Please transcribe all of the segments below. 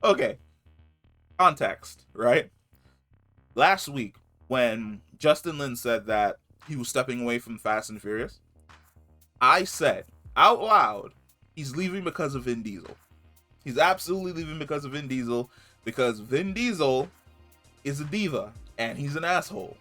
Okay, context, right? Last week, when Justin Lin said that he was stepping away from Fast and Furious, I said out loud, he's leaving because of Vin Diesel. He's absolutely leaving because of Vin Diesel, because Vin Diesel is a diva and he's an asshole.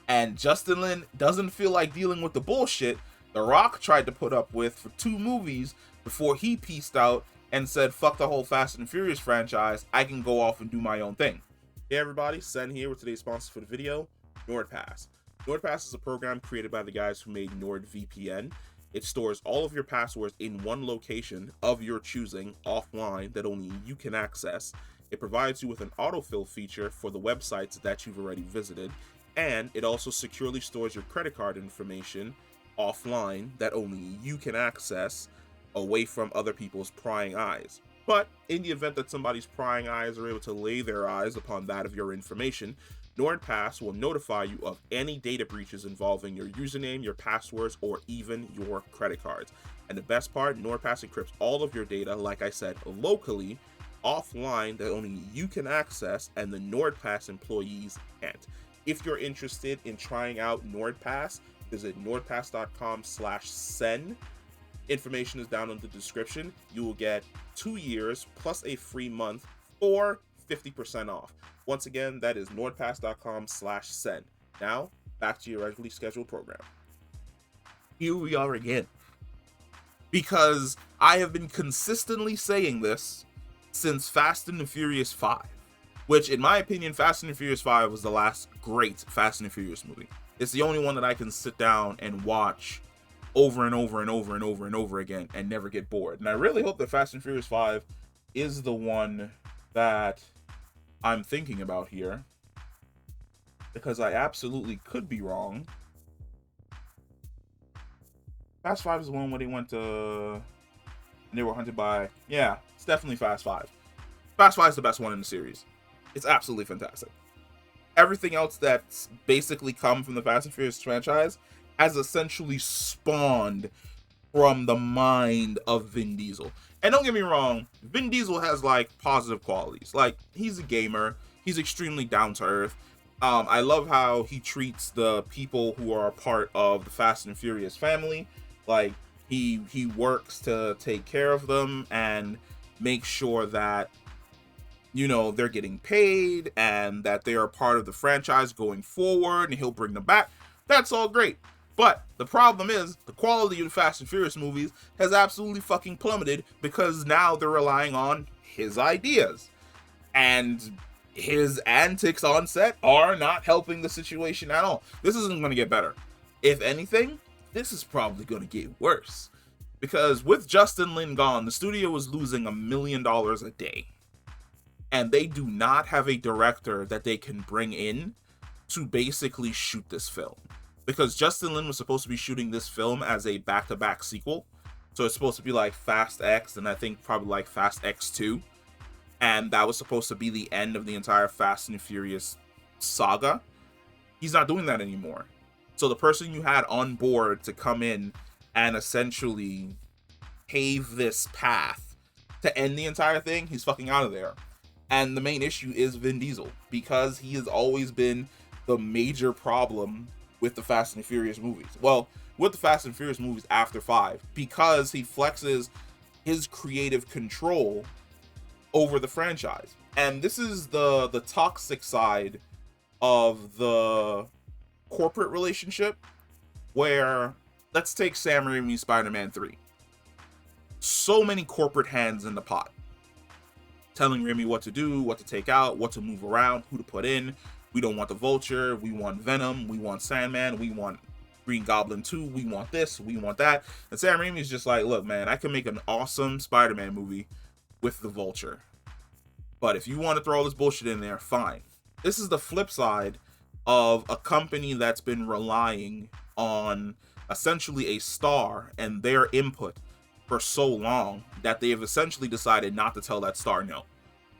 And Justin Lin doesn't feel like dealing with the bullshit The Rock tried to put up with for 2 movies before he pieced out and said, fuck the whole Fast and Furious franchise, I can go off and do my own thing. Hey everybody, Sen here with today's sponsor for the video, NordPass. NordPass is a program created by the guys who made NordVPN. It stores all of your passwords in one location of your choosing offline that only you can access. It provides you with an autofill feature for the websites that you've already visited, and it also securely stores your credit card information offline that only you can access away from other people's prying eyes. But in the event that somebody's prying eyes are able to lay their eyes upon that of your information, NordPass will notify you of any data breaches involving your username, your passwords, or even your credit cards. And the best part, NordPass encrypts all of your data, like I said, locally, offline, that only you can access and the NordPass employees can't. If you're interested in trying out NordPass, visit nordpass.com/sen. Information is down in the description. You will get 2 years plus a free month for 50% off. Once again, that is nordpass.com/sen. Now, back to your regularly scheduled program. Here we are again. Because I have been consistently saying this since Fast and the Furious 5. Which, in my opinion, Fast and the Furious 5 was the last great Fast and the Furious movie. It's the only one that I can sit down and watch over and over and over and over and over again and never get bored. And I really hope that Fast and Furious 5 is the one that I'm thinking about here, because I absolutely could be wrong. Fast 5 is the one where they went to and they were hunted by, yeah, it's definitely Fast 5. Fast 5 is the best one in the series. It's absolutely fantastic. Everything else that's basically come from the Fast and Furious franchise has essentially spawned from the mind of Vin Diesel. And don't get me wrong, Vin Diesel has like positive qualities. Like, he's a gamer, he's extremely down to earth. I love how he treats the people who are a part of the Fast and Furious family. Like, he works to take care of them and make sure that, you know, they're getting paid and that they are part of the franchise going forward, and he'll bring them back. That's all great. But the problem is, the quality of the Fast and Furious movies has absolutely fucking plummeted because now they're relying on his ideas. And his antics on set are not helping the situation at all. This isn't going to get better. If anything, this is probably going to get worse. Because with Justin Lin gone, the studio is losing $1 million a day. And they do not have a director that they can bring in to basically shoot this film. Because Justin Lin was supposed to be shooting this film as a back-to-back sequel. So it's supposed to be like Fast X and I think probably like Fast X2. And that was supposed to be the end of the entire Fast and Furious saga. He's not doing that anymore. So the person you had on board to come in and essentially pave this path to end the entire thing, he's fucking out of there. And the main issue is Vin Diesel, because he has always been the major problem with the Fast and Furious movies. Well, with the Fast and Furious movies after 5, because he flexes his creative control over the franchise. And this is the toxic side of the corporate relationship, where, let's take Sam Raimi's Spider-Man 3. So many corporate hands in the pot, telling Raimi what to do, what to take out, what to move around, who to put in. We don't want the Vulture, we want Venom, we want Sandman, we want Green Goblin 2, we want this, we want that. And Sam Raimi is just like, look man, I can make an awesome Spider-Man movie with the Vulture. But if you want to throw all this bullshit in there, fine. This is the flip side of a company that's been relying on essentially a star and their input for so long that they have essentially decided not to tell that star no.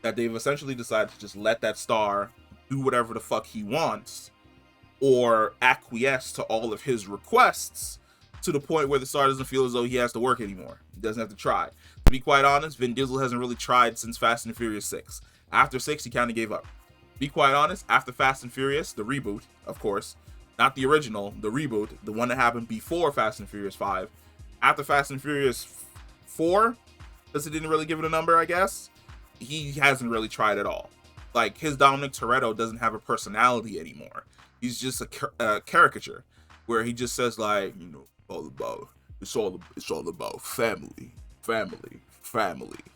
That they've essentially decided to just let that star do whatever the fuck he wants, or acquiesce to all of his requests to the point where the star doesn't feel as though he has to work anymore. He doesn't have to try. To be quite honest, Vin Diesel hasn't really tried since Fast and Furious 6. After 6, he kind of gave up. To be quite honest, after Fast and Furious, the reboot, of course, not the original, the reboot, the one that happened before Fast and Furious 5. After Fast and Furious 4, because he didn't really give it a number, I guess, he hasn't really tried at all. Like, his Dominic Toretto doesn't have a personality anymore. He's just a caricature, where he just says, like, you know, it's all about family.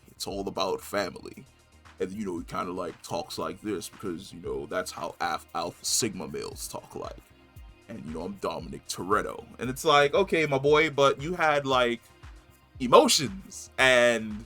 It's all about family. And, you know, he kind of, like, talks like this because, you know, that's how Alpha Sigma males talk like. And, you know, I'm Dominic Toretto. And it's like, okay, my boy, but you had, like, emotions and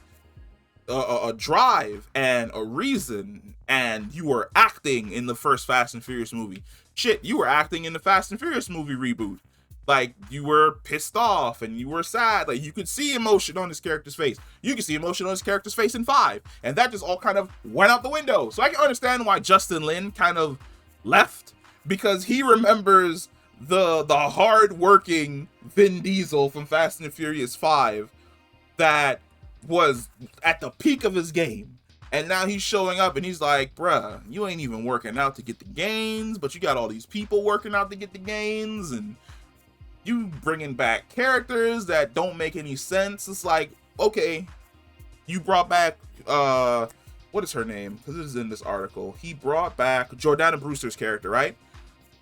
a drive and a reason, and you were acting in the first Fast and Furious movie. Shit, you were acting in the Fast and Furious movie reboot. Like, you were pissed off and you were sad. Like, you could see emotion on his character's face. You could see emotion on his character's face in 5. And that just all kind of went out the window. So I can understand why Justin Lin kind of left, because he remembers the hard-working Vin Diesel from Fast and Furious 5 that was at the peak of his game. And now he's showing up and he's like, bruh, you ain't even working out to get the gains, but you got all these people working out to get the gains, and you bringing back characters that don't make any sense. It's like, okay, you brought back, what is her name? Because it is in this article. He brought back Jordana Brewster's character, right?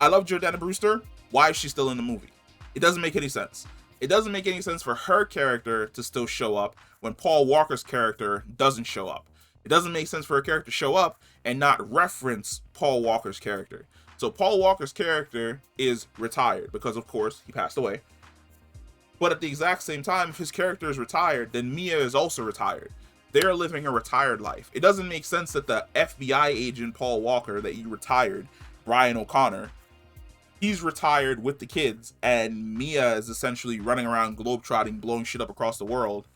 I love Jordana Brewster. Why is she still in the movie? It doesn't make any sense. It doesn't make any sense for her character to still show up when Paul Walker's character doesn't show up. It doesn't make sense for her character to show up and not reference Paul Walker's character. So Paul Walker's character is retired because, of course, he passed away. But at the exact same time, if his character is retired, then Mia is also retired. They're living a retired life. It doesn't make sense that the FBI agent Paul Walker that he retired, Brian O'Connor, he's retired with the kids, and Mia is essentially running around globetrotting, blowing shit up across the world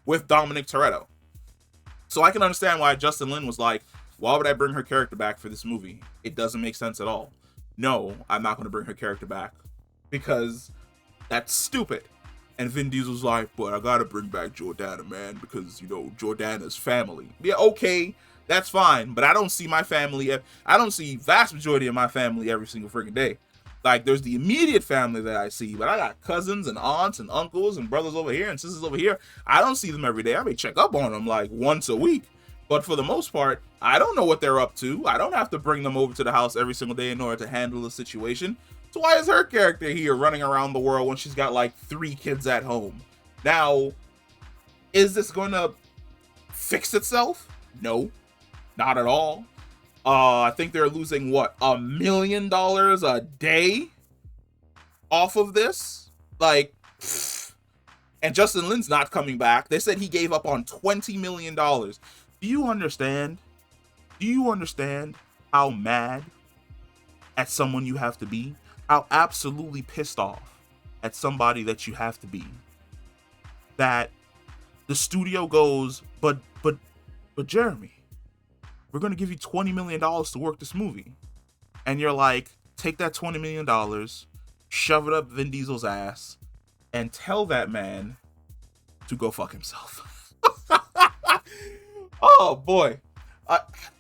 with Dominic Toretto. So I can understand why Justin Lin was like, why would I bring her character back for this movie? It doesn't make sense at all. No, I'm not going to bring her character back because that's stupid. And Vin Diesel's like, but I got to bring back Jordana, man, because, you know, Jordana's family. Yeah, okay, that's fine. But I don't see my family. I don't see vast majority of my family every single freaking day. Like, there's the immediate family that I see, but I got cousins and aunts and uncles and brothers over here and sisters over here. I don't see them every day. I may check up on them like once a week. But for the most part, I don't know what they're up to. I don't have to bring them over to the house every single day in order to handle the situation. So why is her character here running around the world when she's got like 3 kids at home? Now, is this going to fix itself? No, not at all. I think they're losing, what, $1 million a day off of this? Like, pfft. And Justin Lin's not coming back. They said he gave up on $20 million. Do you understand? Do you understand how mad at someone you have to be? How absolutely pissed off at somebody that you have to be? That the studio goes, but Jeremy, we're going to give you $20 million to work this movie. And you're like, take that $20 million, shove it up Vin Diesel's ass, and tell that man to go fuck himself. Oh, boy.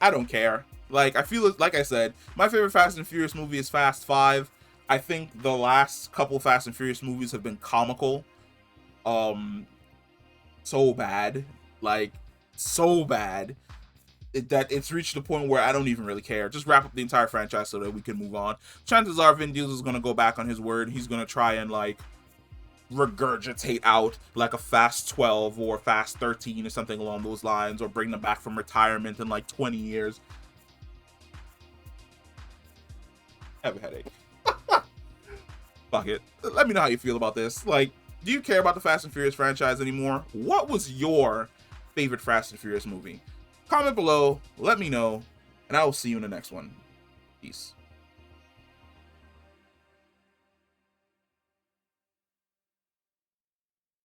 I don't care. Like, I feel like I said, my favorite Fast and Furious movie is Fast 5. I think the last couple Fast and Furious movies have been comical. So bad. Like, so bad. That it's reached the point where I don't even really care. Just wrap up the entire franchise so that we can move on. Chances are Vin Diesel is going to go back on his word. He's going to try and, like, regurgitate out, like, a Fast 12 or Fast 13 or something along those lines, or bring them back from retirement in, like, 20 years. I have a headache. Fuck it. Let me know how you feel about this. Like, do you care about the Fast and Furious franchise anymore? What was your favorite Fast and Furious movie? Comment below, let me know, and I will see you in the next one. Peace.